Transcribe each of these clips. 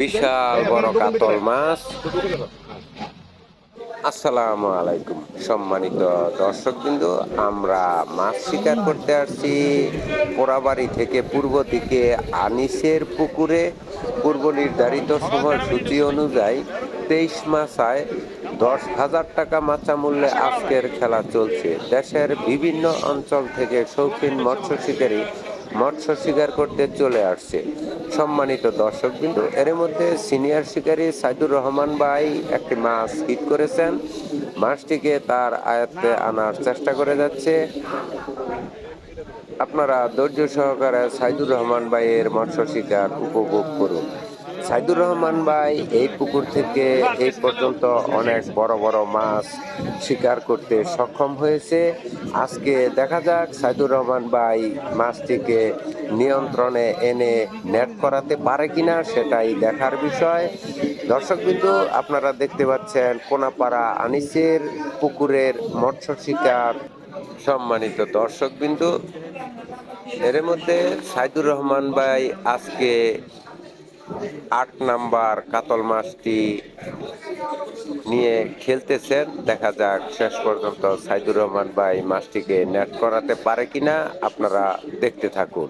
বিশাল বড় কাতল মাছ। আসসালামু আলাইকুম সম্মানিত দর্শকবৃন্দ, আমরা মাছ শিকার করতে আসছি পোড়াবাড়ি থেকে পূর্ব দিকে আনিসের পুকুরে। পূর্ব নির্ধারিত সময়সূচি অনুযায়ী 23 মাছায় 10,000 টাকা মাচা মূল্যে আজকের খেলা চলছে। দেশের বিভিন্ন অঞ্চল থেকে শৌখিন মৎস্য শিকারী মৎস্য শিকার করতে চলে আসছে। সম্মানিত দর্শকবৃন্দ, এর মধ্যে সিনিয়র শিকারী সাইদুর রহমান ভাই একটি মাছ হিট করেছেন। মাছটিকে তার আয়ত্তে আনার চেষ্টা করে যাচ্ছে। আপনারা ধৈর্য সহকারে সাইদুর রহমান ভাইয়ের মৎস্য শিকার উপভোগ করুন। সাইদুর রহমান ভাই এই পুকুর থেকে এই পর্যন্ত অনেক বড় বড় মাছ শিকার করতে সক্ষম হয়েছে। আজকে দেখা যাক সাইদুর রহমান ভাই মাছটিকে নিয়ন্ত্রণে এনে নেট করাতে পারে কিনা, সেটাই দেখার বিষয়। দর্শকবৃন্দ, আপনারা দেখতে পাচ্ছেন কোনাপাড়া আনিসের পুকুরের মৎস্য শিকার। সম্মানিত দর্শকবৃন্দ, এর মধ্যে সাইদুর রহমান ভাই আজকে 8 নাম্বার কাতল মাছটি নিয়ে খেলতেছেন। দেখা যাক শেষ পর্যন্ত সাইদুর রহমান ভাই মাছটিকে নেট করাতে পারে কিনা, আপনারা দেখতে থাকুন।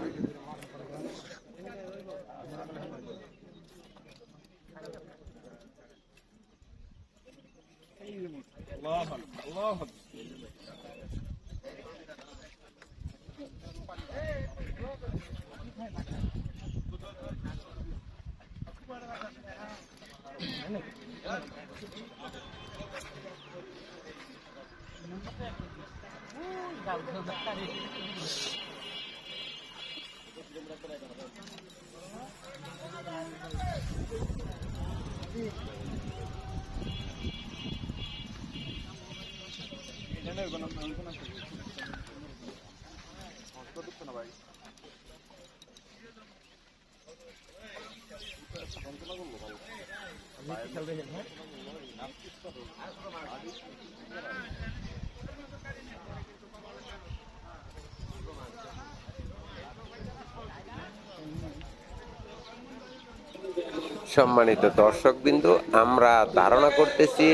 সম্মানিত দর্শকবৃন্দ, আমরা ধারণা করতেছি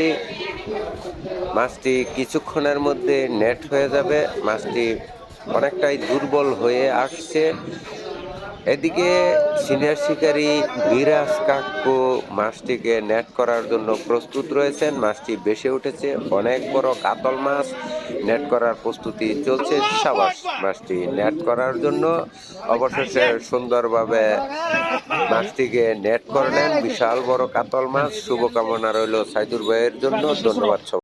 মাছটি কিছুক্ষণের মধ্যে নেট হয়ে যাবে। মাছটি অনেকটাই দুর্বল হয়ে আসছে। এদিকে সিনিয়র শিকারী বিরাজ কাকু মাছটিকে নেট করার জন্য প্রস্তুত রয়েছেন। মাছটি বেশি উঠেছে, অনেক বড় কাতল মাছ। নেট করার প্রস্তুতি চলছে। সাবাস, মাছটি নেট করার জন্য অবশেষে সুন্দরভাবে মাছটিকে নেট করলেন। বিশাল বড় কাতল মাছ। শুভকামনা রইল সাইদুর ভাইয়ের জন্য। ধন্যবাদ।